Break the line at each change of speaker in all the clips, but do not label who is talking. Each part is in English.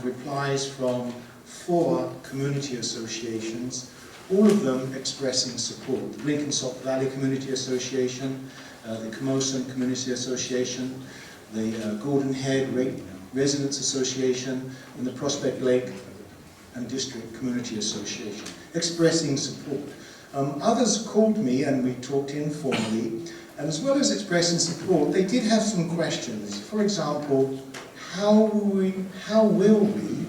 have replies from 4 community associations, all of them expressing support. The Blenkinsop Valley Community Association, the Camosun Community Association, the Gordon Head Residents Association, and the Prospect Lake and District Community Association, expressing support. Others called me and we talked informally, and as well as expressing support, they did have some questions. For example, how will we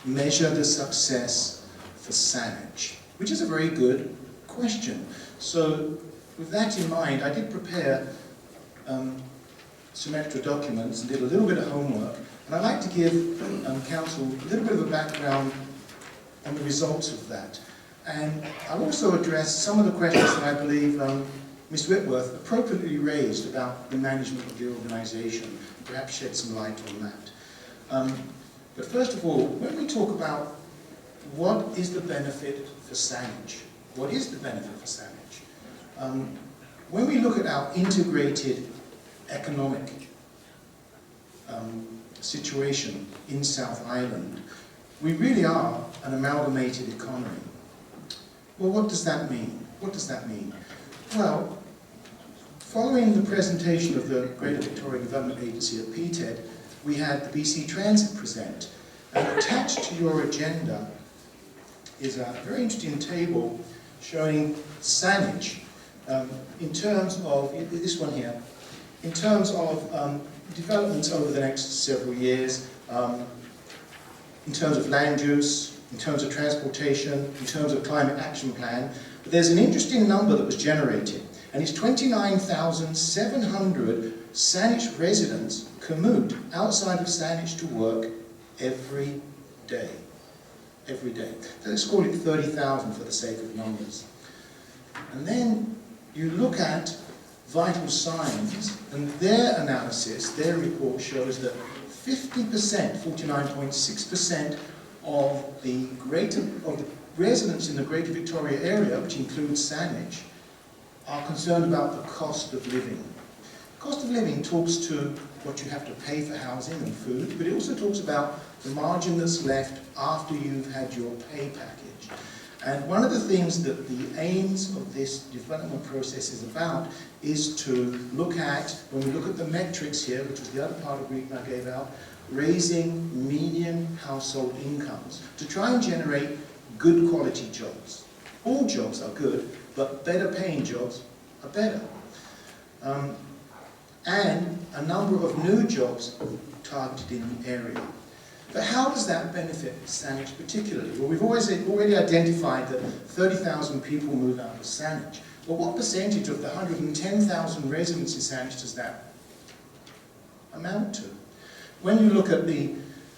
measure the success for Saanich? Which is a very good question. So with that in mind, I did prepare some extra documents and did a little bit of homework, and I'd like to give Council a little bit of a background on the results of that. And I'll also address some of the questions that I believe Ms. Whitworth appropriately raised about the management of the organisation, and perhaps shed some light on that. But first of all, when we talk about what is the benefit for Saanich, what is the benefit for Saanich? When we look at our integrated economic situation in South Island, we really are an amalgamated economy. Well, what does that mean? What does that mean? Well, following the presentation of the Greater Victoria Development Agency at PTED, we had the BC Transit present. And attached to your agenda is a very interesting table showing Saanich in terms of, this one here, in terms of developments over the next several years, in terms of land use, in terms of transportation, in terms of climate action plan. But there's an interesting number that was generated, and it's 29,700 Saanich residents commute outside of Saanich to work every day. Every day. So let's call it 30,000 for the sake of numbers. And then you look at Vital Signs, and their analysis, their report shows that 50%, 49.6% of the residents in the Greater Victoria area, which includes Saanich, are concerned about the cost of living. Cost of living talks to what you have to pay for housing and food, but it also talks about the margin that's left after you've had your pay package. And one of the things that the aims of this development process is about is to look at, when we look at the metrics here, which was the other part of the brief I gave out, raising median household incomes to try and generate good quality jobs. All jobs are good, but better paying jobs are better. And a number of new jobs targeted in the area. But how does that benefit Saanich particularly? Well, we've already identified that 30,000 people move out of Saanich. Well, what percentage of the 110,000 residents in Saanich does that amount to? When you look at the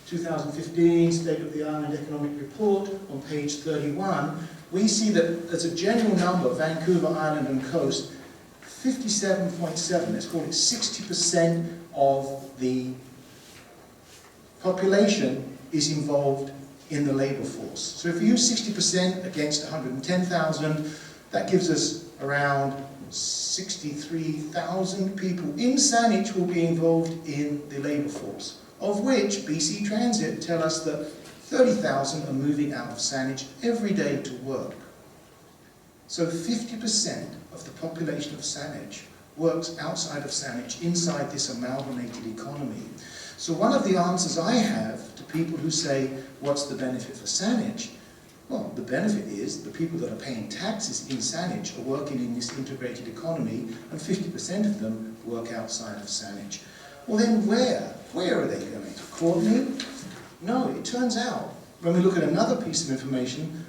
2015 State of the Island Economic Report on page 31, we see that as a general number, Vancouver Island and Coast, 57.7, let's call it 60% of the population is involved in the labour force. So if you use 60% against 110,000, that gives us around 63,000 people in Saanich will be involved in the labour force, of which BC Transit tell us that 30,000 are moving out of Saanich every day to work. So 50% of the population of Saanich works outside of Saanich, inside this amalgamated economy. So one of the answers I have to people who say, what's the benefit for Saanich? Well, the benefit is the people that are paying taxes in Saanich are working in this integrated economy, and 50% of them work outside of Saanich. Well then where? Where are they going? To Courtenay? No, it turns out, when we look at another piece of information,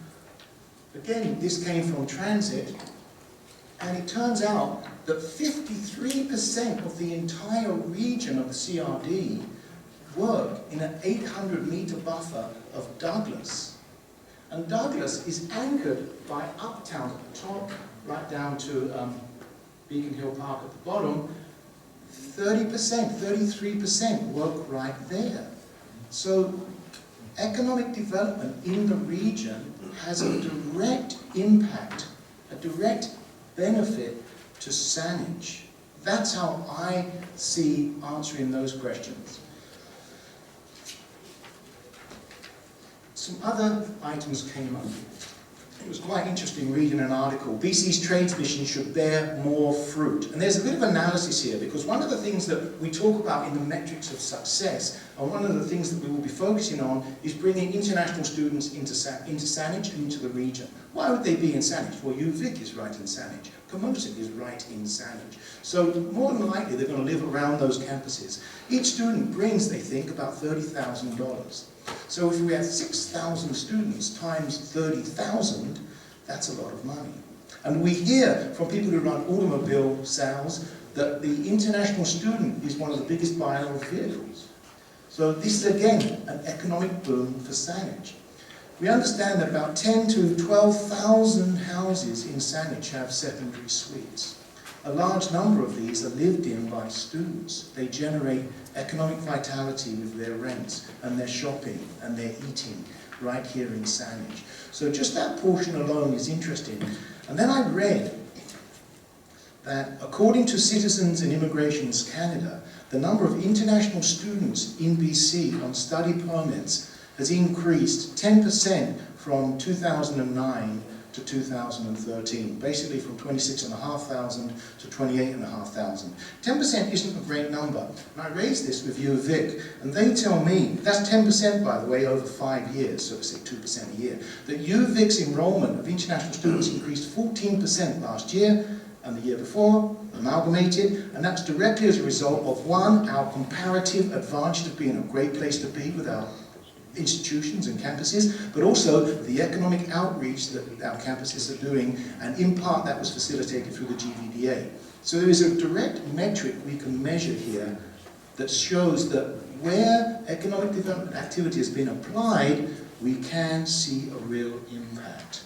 again, this came from Transit, and it turns out that 53% of the entire region of the CRD work in an 800-metre buffer of Douglas. And Douglas is anchored by Uptown at the top, right down to Beacon Hill Park at the bottom. 30%, 33% work right there. So economic development in the region has a direct impact, a direct benefit to Saanich. That's how I see answering those questions. Some other items came up. It was quite interesting reading an article. BC's trades mission should bear more fruit. And there's a bit of analysis here, because one of the things that we talk about in the metrics of success, and one of the things that we will be focusing on, is bringing international students into Saanich and into the region. Why would they be in Saanich? Well, UVic is right in Saanich. Camosun is right in Saanich. So more than likely they're going to live around those campuses. Each student brings, they think, about $30,000. So if we have 6,000 students times 30,000, that's a lot of money. And we hear from people who run automobile sales that the international student is one of the biggest buyers of vehicles. So this is again an economic boom for Saanich. We understand that about 10 to 12,000 houses in Saanich have secondary suites. A large number of these are lived in by students. They generate economic vitality with their rents and their shopping and their eating right here in Saanich. So just that portion alone is interesting. And then I read that according to Citizens and Immigrations Canada, the number of international students in BC on study permits has increased 10% from 2009 to 2013, basically from 26,500 to 28,500. 10% isn't a great number. And I raised this with UVic, and they tell me, that's 10% by the way over 5 years, so say 2% a year, that UVic's enrollment of international students increased 14% last year, and the year before, amalgamated, and that's directly as a result of, one, our comparative advantage of being a great place to be with our institutions and campuses, but also the economic outreach that our campuses are doing, and in part that was facilitated through the GVDA. So there is a direct metric we can measure here that shows that where economic development activity has been applied, we can see a real impact.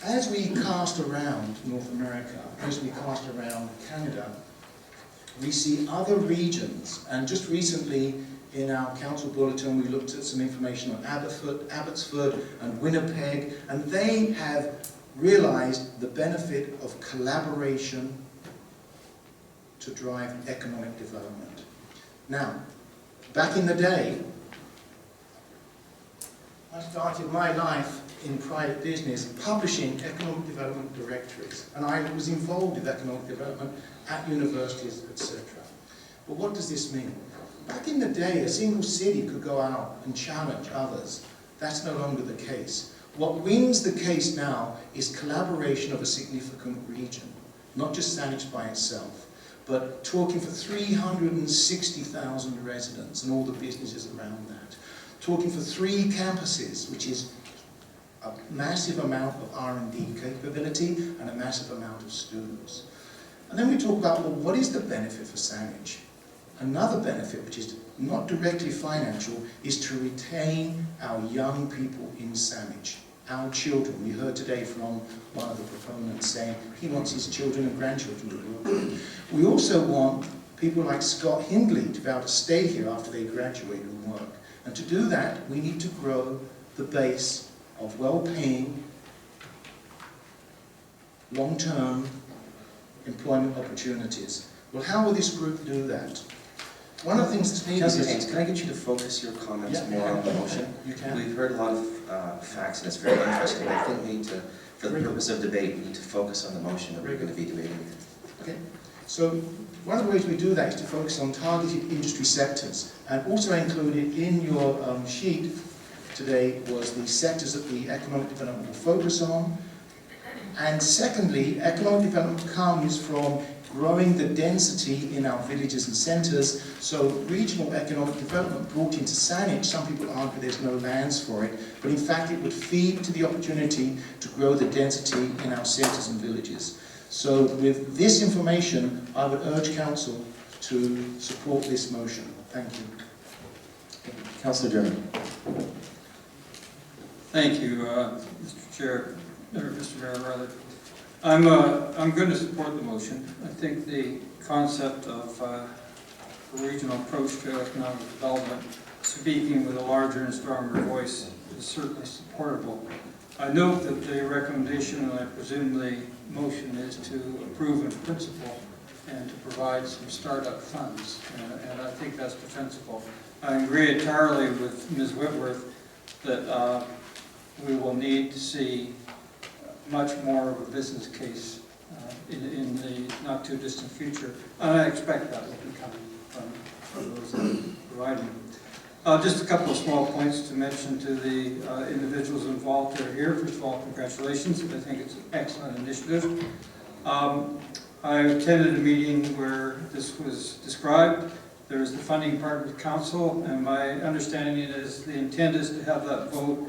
As we cast around North America, as we cast around Canada, we see other regions, and just recently in our council bulletin we looked at some information on Abbotsford and Winnipeg, and they have realized the benefit of collaboration to drive economic development. Now, back in the day, I started my life in private business publishing economic development directories, and I was involved with economic development at universities, etc. But what does this mean? Back in the day, a single city could go out and challenge others. That's no longer the case. What wins the case now is collaboration of a significant region, not just Saanich by itself, but talking for 360,000 residents and all the businesses around that. Talking for 3 campuses, which is a massive amount of R&D capability and a massive amount of students. And then we talk about, well, what is the benefit for Saanich? Another benefit, which is not directly financial, is to retain our young people in Saanich, our children. We heard today from one of the proponents saying he wants his children and grandchildren to grow up. We also want people like Scott Hindley to be able to stay here after they graduate and work. And to do that, we need to grow the base of well-paying, long-term employment opportunities. Well, how will this group do that? One of the things that's needed
Councillor
is...
Haynes, can I get you to focus your comments more on the motion?
You can.
We've heard a lot of facts, and it's very interesting. I think we need to, for the purpose of debate, we need to focus on the motion that we're going to be debating.
Okay. So one of the ways we do that is to focus on targeted industry sectors, and also included in your sheet today was the sectors that the economic development will focus on. And secondly, economic development comes from growing the density in our villages and centres. So regional economic development brought into Saanich, some people argue there's no lands for it, but in fact it would feed to the opportunity to grow the density in our centres and villages. So with this information, I would urge Council to support this motion. Thank you.
Councillor Dermott.
Thank you, Mr. Chair, or Mr. Mayor, rather. I'm going to support the motion. I think the concept of a regional approach to economic development, speaking with a larger and stronger voice, is certainly supportable. I note that the recommendation, and I presume the motion, is to approve in principle. and to provide some startup funds, and I think that's defensible. I agree entirely with Ms. Whitworth that we will need to see much more of a business case in the not too distant future, and I expect that will be coming from those that are providing. Just a couple of small points to mention to the individuals involved that are here. First of all, congratulations. I think it's an excellent initiative. I attended a meeting where this was described. There is the Funding Partners Council, and my understanding is the intent is to have that vote,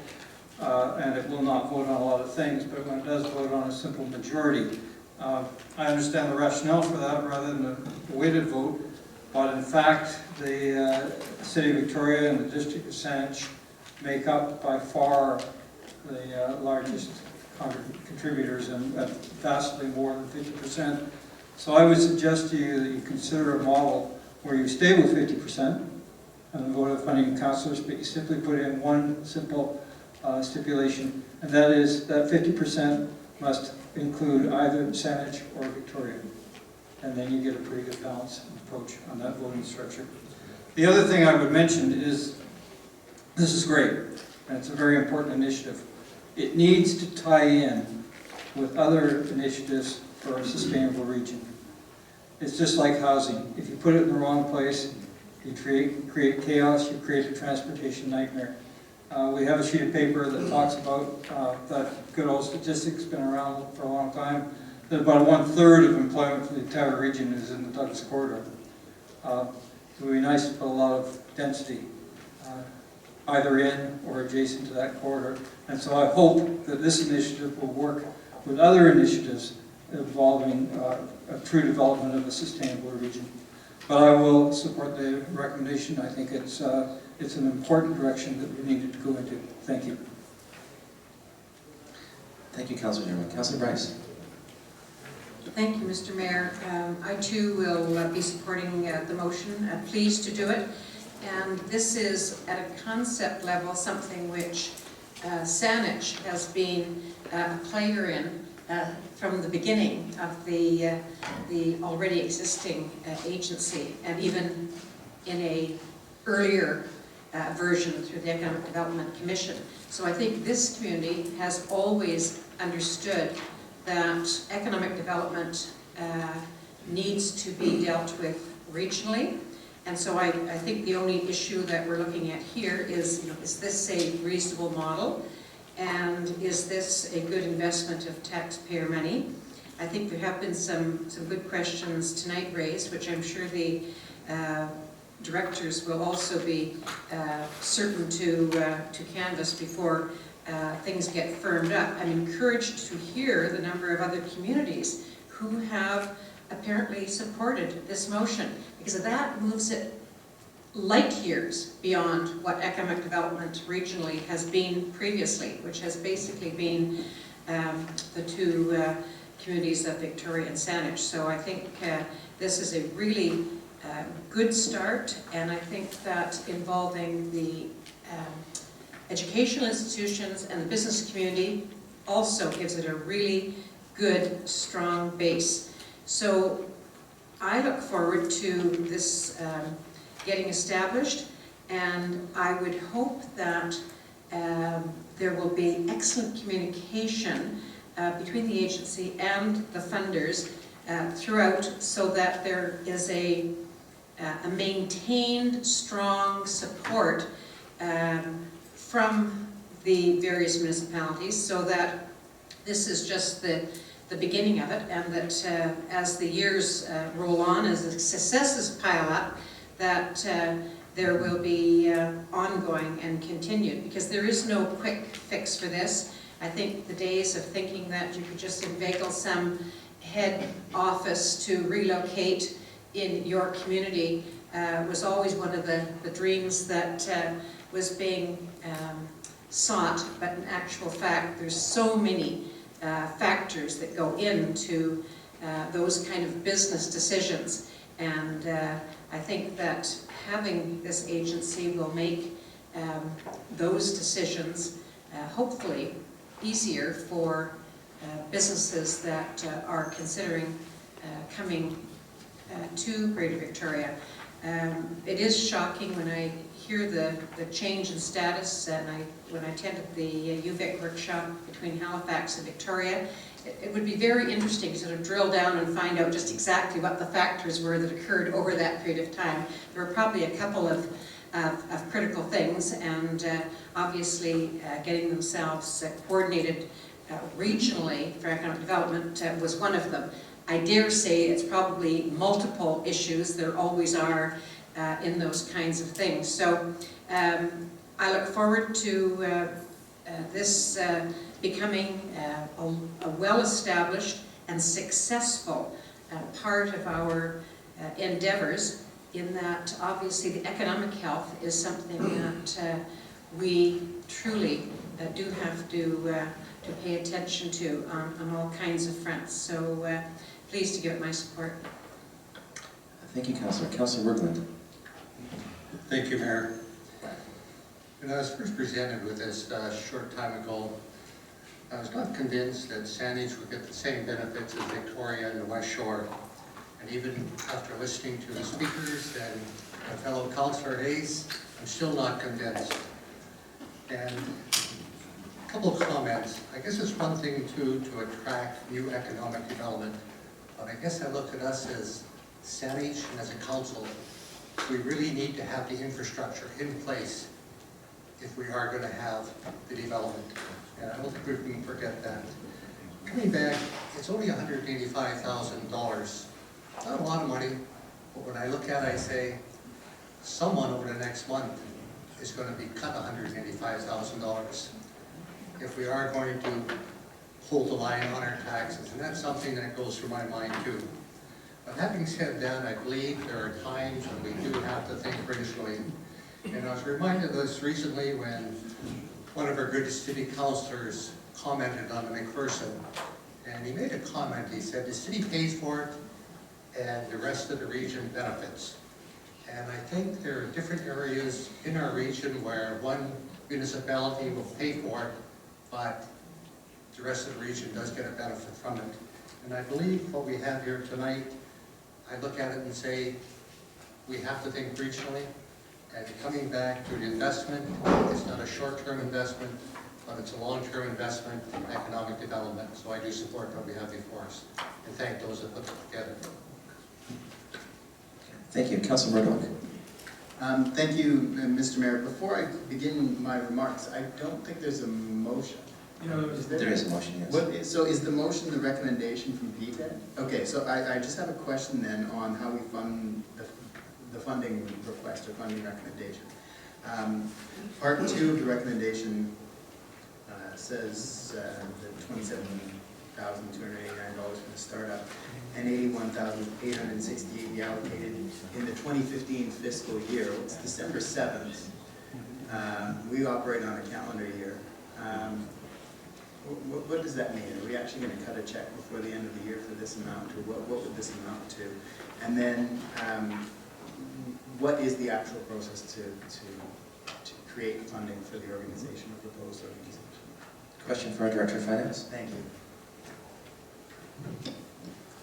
and it will not vote on a lot of things, but when it does vote on a simple majority. I understand the rationale for that rather than a weighted vote, but in fact, the City of Victoria and the District of Saanich make up by far the largest contributors, and at vastly more than 50%. So I would suggest to you that you consider a model where you stay with 50% on the vote of funding councillors, but you simply put in one simple stipulation, and that is that 50% must include either Saanich or Victoria. And then you get a pretty good balance and approach on that voting structure. The other thing I would mention is, this is great, and it's a very important initiative. It needs to tie in with other initiatives for a sustainable region. It's just like housing. If you put it in the wrong place, you create chaos, you create a transportation nightmare. We have a sheet of paper that talks about that good old statistic's been around for a long time, that about 1/3 of employment for the entire region is in the Douglas Corridor. It would be nice to put a lot of density either in or adjacent to that corridor. And so I hope that this initiative will work with other initiatives involving a true development of a sustainable region. But I will support the recommendation. I think it's an important direction that we needed to go into. Thank you.
Thank you, Councillor Newman. Councillor Bryce.
Thank you, Mr. Mayor. I too will be supporting the motion. Pleased to do it. And this is, at a concept level, something which Saanich has been a player in from the beginning of the already existing agency, and even in a earlier version through the Economic Development Commission. So I think this community has always understood that economic development needs to be dealt with regionally. And so I think the only issue that we're looking at here is, is this a reasonable model? And is this a good investment of taxpayer money? I think there have been some good questions tonight raised, which I'm sure the directors will also be certain to canvass before things get firmed up. I'm encouraged to hear the number of other communities who have apparently supported this motion, because that moves it light years beyond what economic development regionally has been previously, which has basically been the two communities of Victoria and Saanich. So I think this is a really good start, and I think that involving the educational institutions and the business community also gives it a really good, strong base. So I look forward to this getting established, and I would hope that there will be excellent communication between the agency and the funders throughout, so that there is a maintained strong support from the various municipalities, so that this is just the beginning of it, and that as the years roll on, as the successes pile up, that there will be ongoing and continued, because there is no quick fix for this. I think the days of thinking that you could just inveigle some head office to relocate in your community was always one of the dreams that was being sought, but in actual fact there's so many factors that go into those kind of business decisions, and I think that having this agency will make those decisions hopefully easier for businesses that are considering coming to Greater Victoria. It is shocking when I hear the change in status, and when I attended the UVic workshop between Halifax and Victoria. It would be very interesting to sort of drill down and find out just exactly what the factors were that occurred over that period of time. There were probably a couple of critical things, and obviously getting themselves coordinated regionally for economic development was one of them. I dare say it's probably multiple issues. There always are in those kinds of things. So I look forward to this becoming a well-established and successful part of our endeavors, in that obviously the economic health is something that we truly do have to pay attention to on all kinds of fronts. So pleased to give it my support.
Thank you, Councillor. Councillor Workland.
Thank you, Mayor. When I was first presented with this a short time ago, I was not convinced that Saanich would get the same benefits as Victoria and the West Shore. And even after listening to the speakers and my fellow Councillor Hayes, I'm still not convinced. And a couple of comments. I guess it's one thing to attract new economic development, but I guess I look at us as Saanich and as a council. We really need to have the infrastructure in place if we are going to have the development. And I don't think we can forget that. Coming back, it's only $185,000. Not a lot of money, but when I look at it, I say, someone over the next month is going to be cut $185,000 if we are going to hold the line on our taxes. And that's something that goes through my mind too. But having said that, I believe there are times when we do have to think critically. And I was reminded of this recently when one of our good city councillors commented on the McPherson. And he made a comment. He said, the city pays for it and the rest of the region benefits. And I think there are different areas in our region where one municipality will pay for it, but the rest of the region does get a benefit from it. And I believe what we have here tonight, I look at it and say, we have to think regionally. And coming back to the investment, it's not a short-term investment, but it's a long-term investment in economic development. So I do support what we have before us, and thank those that put it together.
Thank you. Councillor Murdoch.
Thank you, Mr. Mayor. Before I begin my remarks, I don't think there's a motion. Is there?
There is a motion, yes.
So is the motion the recommendation from PPED? Okay, so I just have a question then on how we fund the funding request or funding recommendation. Part 2 of the recommendation says that $27,289 for the startup and $81,868 be allocated in the 2015 fiscal year. It's December 7th. We operate on a calendar year. What does that mean? Are we actually going to cut a check before the end of the year for this amount, or what would this amount to? And then what is the actual process to create funding for the organization or proposed organization?
Question for our Director of Finance.
Thank you.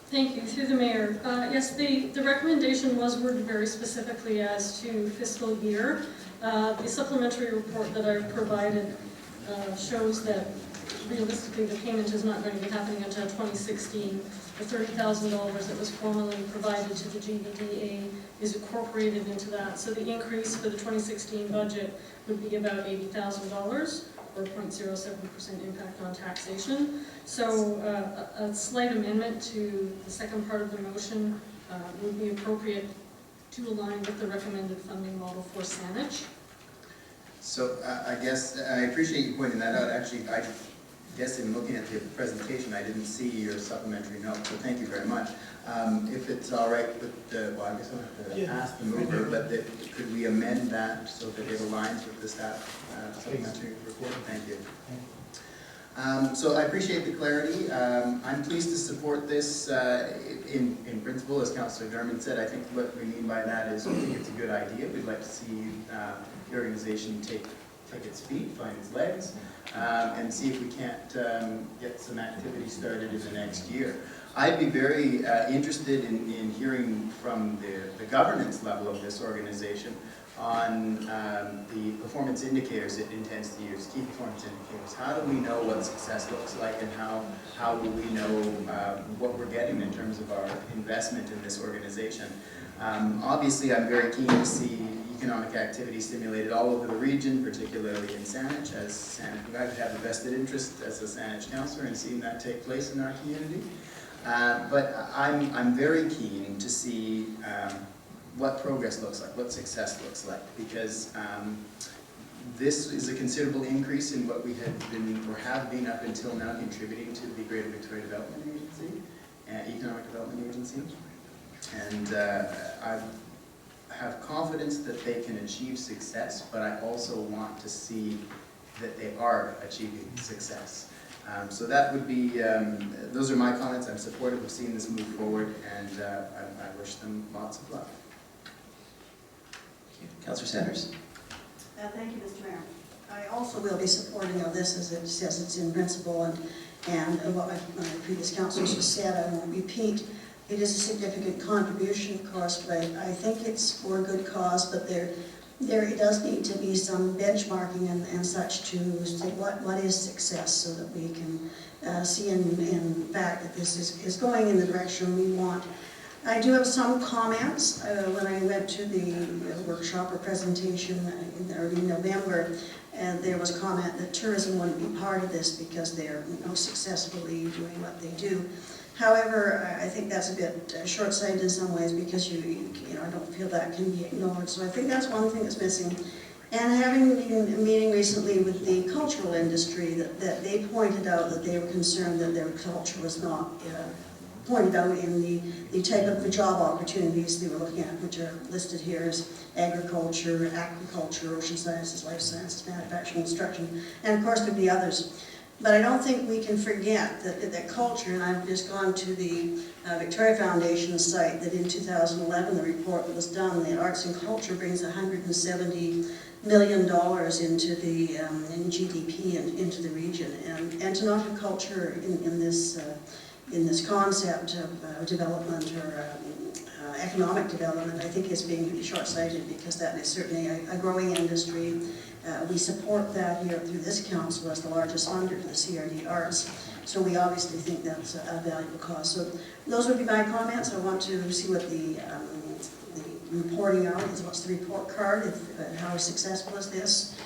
Thank you. Through the Mayor. Yes, the recommendation was worded very specifically as to fiscal year. The supplementary report that I've provided shows that realistically the payment is not going to be happening until 2016. The $30,000 that was formally provided to the GVDA is incorporated into that. So the increase for the 2016 budget would be about $80,000. Or 0.07% impact on taxation. So a slight amendment to the second part of the motion would be appropriate to align with the recommended funding model for Saanich.
So I guess, I appreciate you pointing that out. Actually, I guess in looking at the presentation, I didn't see your supplementary note, so thank you very much. If it's all right with the, well, I guess I'll have to ask the mover, but could we amend that so that it aligns with the staff supplementary report? Thank you. So I appreciate the clarity. I'm pleased to support this in principle, as Councillor Dermott said. I think what we mean by that is we think it's a good idea. We'd like to see the organization take take its feet, find its legs, and see if we can't get some activity started in the next year. I'd be very interested in hearing from the governance level of this organization on the performance indicators it intends to use, key performance indicators. How do we know what success looks like, and how will we know what we're getting in terms of our investment in this organization? Obviously, I'm very keen to see economic activity stimulated all over the region, particularly in Saanich, as Saanich, I have a vested interest as a Saanich councillor in seeing that take place in our community. But I'm very keen to see what progress looks like, what success looks like, because this is a considerable increase in what we had been, or have been up until now, contributing to the Greater Victoria Development Agency, Economic Development Agency. And I have confidence that they can achieve success, but I also want to see that they are achieving success. So that would be, those are my comments. I'm supportive of seeing this move forward, and I wish them lots of luck.
Councillor Sanders.
Thank you, Mr. Mayor. I also will be supporting of this, as it says it's in principle, and what my previous councillors have said, I won't repeat. It is a significant contribution, of course, but I think it's for a good cause, but there does need to be some benchmarking and such to say what is success, so that we can see in fact that this is going in the direction we want. I do have some comments. When I went to the workshop or presentation in early November, and there was comment that tourism wouldn't be part of this because they're successfully doing what they do. However, I think that's a bit short-sighted in some ways, because I don't feel that can be ignored. So I think that's one thing that's missing. And having been a meeting recently with the cultural industry, that they pointed out that they were concerned that their culture was not pointed out in the type of the job opportunities they were looking at, which are listed here as agriculture, aquaculture, ocean sciences, life sciences, manufacturing, construction, and of course there'd be others. But I don't think we can forget that culture, and I've just gone to the Victoria Foundation site, that in 2011, the report that was done, the arts and culture brings $170 million into the in GDP and into the region, and to not have culture in this concept of development or economic development, I think is being really short-sighted, because that is certainly a growing industry. We support that here through this council as the largest funder for the CRD Arts, so we obviously think that's a valuable cause. So those would be my comments. I want to see what the reporting out is. What's the report card? How successful is this?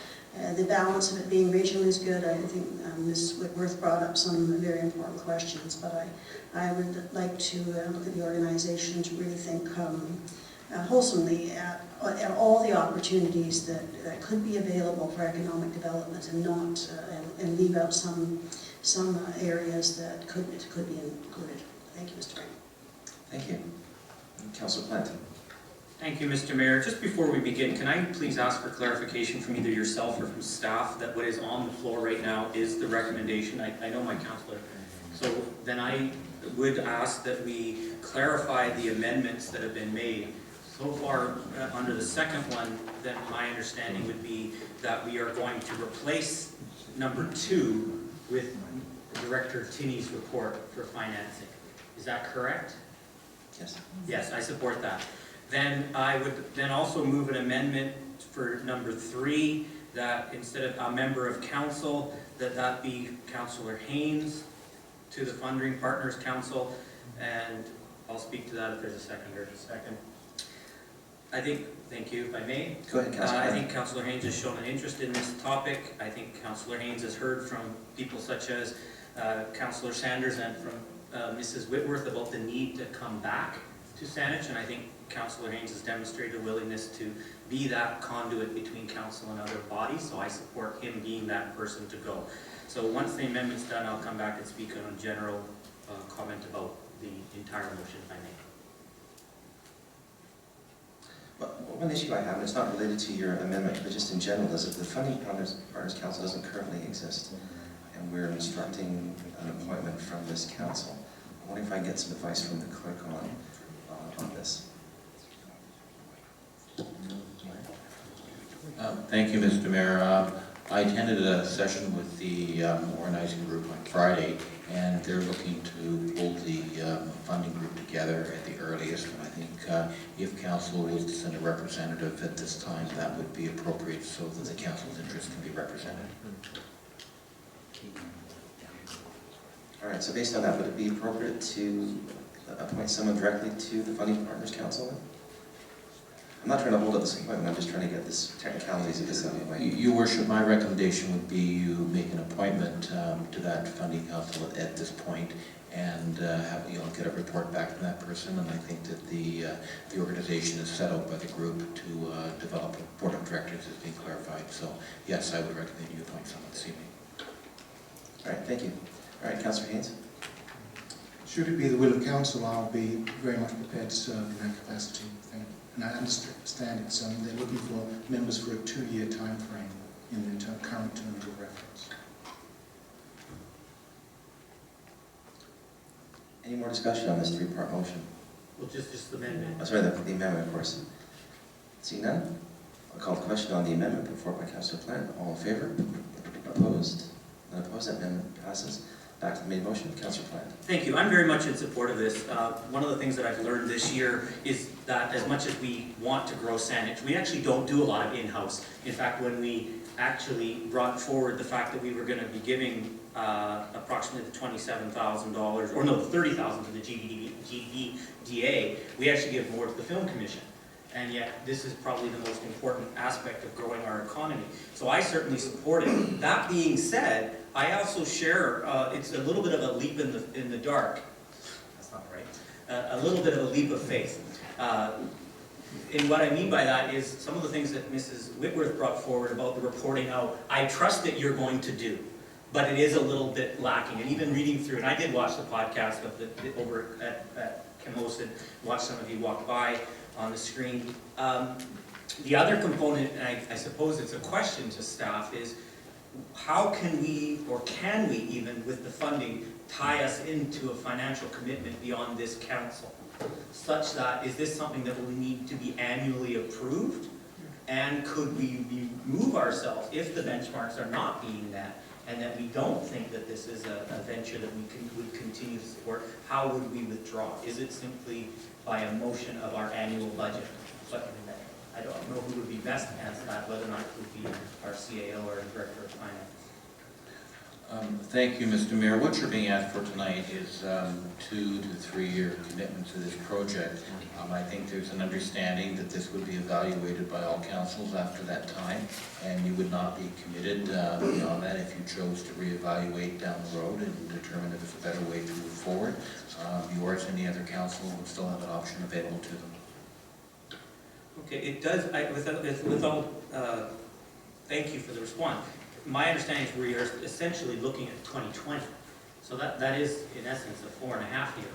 The balance of it being regional is good. I think Ms. Whitworth brought up some very important questions, but I would like to look at the organization to really think wholesomely at all the opportunities that could be available for economic development, and not and leave out some areas that could be included. Thank you, Mr. Mayor.
Thank you. Councillor Planton.
Thank you, Mr. Mayor. Just before we begin, can I please ask for clarification from either yourself or from staff that what is on the floor right now is the recommendation? I know my councillor. So then I would ask that we clarify the amendments that have been made. So far, under the second one, then my understanding would be that we are going to replace number 2 with Director Tinney's report for financing. Is that correct?
Yes.
Yes, I support that. Then I would then also move an amendment for number 3, that instead of a member of council, that be Councillor Haynes to the Funding Partners Council, and I'll speak to that if there's a seconder. Thank you, if I may.
Go ahead, Councillor.
I think Councillor Haynes has shown an interest in this topic. I think Councillor Haynes has heard from people such as Councillor Sanders and from Mrs. Whitworth about the need to come back to Saanich, and I think Councillor Haynes has demonstrated a willingness to be that conduit between council and other bodies, so I support him being that person to go. So once the amendment's done, I'll come back and speak on a general comment about the entire motion, if I may.
Well, one issue I have, and it's not related to your amendment, but just in general, is that the Funding Partners Council doesn't currently exist, and we're instructing an appointment from this council. I wonder if I can get some advice from the clerk on this.
Thank you, Mr. Mayor. I attended a session with the organizing group on Friday, and they're looking to pull the funding group together at the earliest. And I think if council was to send a representative at this time, that would be appropriate so that the council's interest can be represented.
All right, so based on that, would it be appropriate to appoint someone directly to the Funding Partners Council then? I'm not trying to hold up this appointment, I'm just trying to get this technicalities of this out of the way.
Your worship, my recommendation would be you make an appointment to that funding council at this point, and get a report back from that person. And I think that the organization is set out by the group to develop a board of directors as being clarified. So yes, I would recommend you appoint someone this evening.
All right, thank you. All right, Councillor Haynes.
Should it be the will of council, I'll be very much prepared to serve in that capacity. And I understand it's, they're looking for members for a 2-year time frame in the current terms of reference.
Any more discussion on this 3-part motion?
Well, just the amendment.
Oh, sorry, the amendment, of course. Seeing none, I'll call the question on the amendment put forward by Councillor Plant. All in favor? Opposed? None opposed. That amendment passes. Back to the main motion, Councillor Plant.
Thank you. I'm very much in support of this. One of the things that I've learned this year is that as much as we want to grow Saanich, we actually don't do a lot of in-house. In fact, when we actually brought forward the fact that we were going to be giving approximately the $27,000, or no, the $30,000 to the GVDA, we actually give more to the Film Commission. And yet, this is probably the most important aspect of growing our economy. So I certainly support it. That being said, I also share, it's a little bit of a leap in the dark. That's not right. A little bit of a leap of faith. And what I mean by that is some of the things that Mrs. Whitworth brought forward about the reporting out, I trust that you're going to do. But it is a little bit lacking. And even reading through, and I did watch the podcast of over at Camosun, watch some of you walk by on the screen. The other component, and I suppose it's a question to staff, is how can we, or can we even, with the funding, tie us into a financial commitment beyond this council? Such that, is this something that will need to be annually approved? And could we remove ourselves if the benchmarks are not being met, and that we don't think that this is a venture that we would continue to support? How would we withdraw? Is it simply by a motion of our annual budget? But I don't know who would be best to answer that, whether or not it would be our CAO or Director of Finance.
Thank you, Mr. Mayor. What you're being asked for tonight is 2 to 3 year commitment to this project. I think there's an understanding that this would be evaluated by all councils after that time, and you would not be committed beyond that if you chose to reevaluate down the road and determine if it's a better way to move forward. You or any other council would still have an option available to them.
Okay, it does, thank you for the response. My understanding is we are essentially looking at 2020. So that is, in essence, a 4.5 year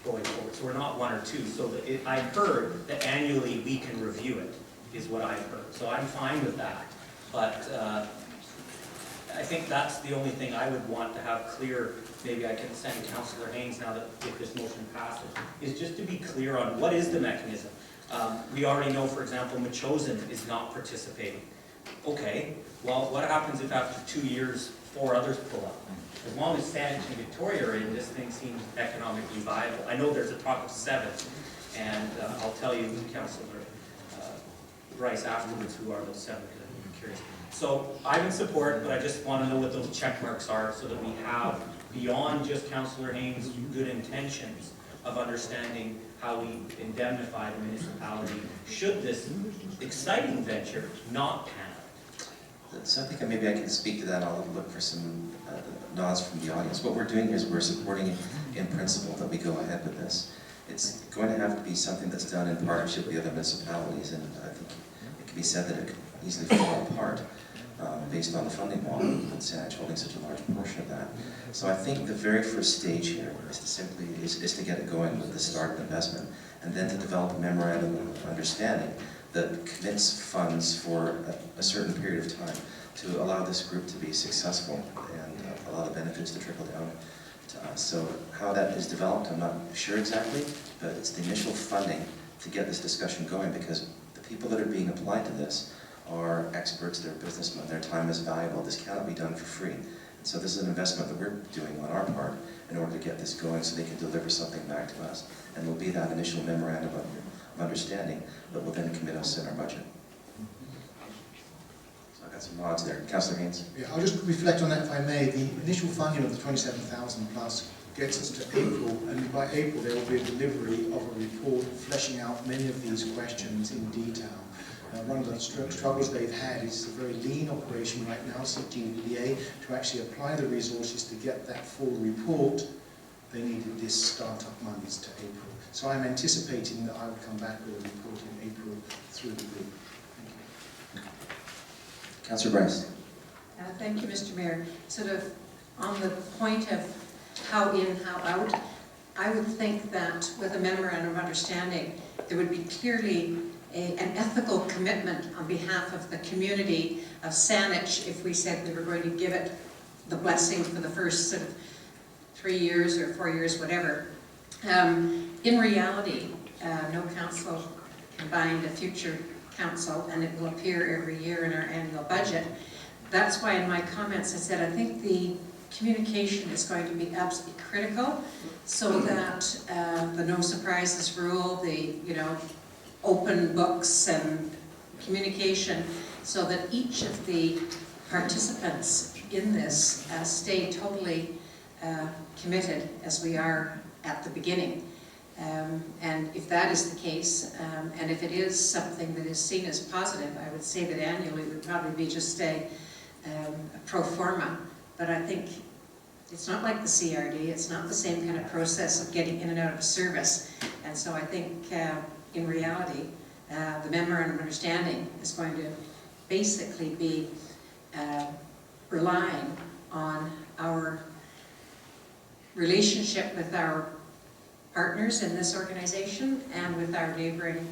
going forward. So we're not 1 or 2. So I've heard that annually we can review it, is what I've heard. So I'm fine with that. But I think that's the only thing I would want to have clear. Maybe I can send Councillor Haynes now that if this motion passes, is just to be clear on what is the mechanism. We already know, for example, Metchosin is not participating. Okay, well, what happens if after 2 years, 4 others pull up? As long as Saanich and Victoria are in, this thing seems economically viable. I know there's a talk of 7, and I'll tell you, Councillor Bryce, afterwards, who are those 7, because I'm curious. So I'm in support, but I just want to know what those check marks are so that we have, beyond just Councillor Haynes' good intentions of understanding how we indemnify the municipality should this exciting venture not pan out.
So I think maybe I can speak to that. I'll look for some nods from the audience. What we're doing here is we're supporting it in principle that we go ahead with this. It's going to have to be something that's done in partnership with the other municipalities, and I think it can be said that it could easily fall apart based on the funding model, with Saanich holding such a large portion of that. So I think the very first stage here is to simply to get it going with the start of investment, and then to develop a memorandum of understanding that commits funds for a certain period of time to allow this group to be successful and allow the benefits to trickle down to us. So how that is developed, I'm not sure exactly, but it's the initial funding to get this discussion going, because the people that are being applied to this are experts, they're businessmen, their time is valuable, this cannot be done for free. And so this is an investment that we're doing on our part in order to get this going so they can deliver something back to us. And will be that initial memorandum of understanding that will then commit us in our budget. So I've got some nods there. Councillor Haynes.
Yeah, I'll just reflect on that if I may. The initial funding of the 27,000 plus gets us to April, and by April there will be a delivery of a report fleshing out many of these questions in detail. One of the struggles they've had is a very lean operation right now, CTDA, to actually apply the resources to get that full report. They needed this start-up monies to April. So I'm anticipating that I will come back with a report in April through the group. Thank you.
Councillor Bryce.
Thank you, Mr. Mayor. Sort of on the point of how in, how out, I would think that with a memorandum of understanding, there would be clearly an ethical commitment on behalf of the community of Saanich if we said we were going to give it the blessing for the first sort of 3 years or 4 years, whatever. In reality, no council can bind a future council, and it will appear every year in our annual budget. That's why in my comments I said I think the communication is going to be absolutely critical, so that the no surprises rule, the open books and communication, so that each of the participants in this stay totally committed as we are at the beginning. And if that is the case, and if it is something that is seen as positive, I would say that annually would probably be just a pro forma. But I think it's not like the CRD, it's not the same kind of process of getting in and out of a service. And so I think in reality, the memorandum of understanding is going to basically be relying on our relationship with our partners in this organization and with our neighboring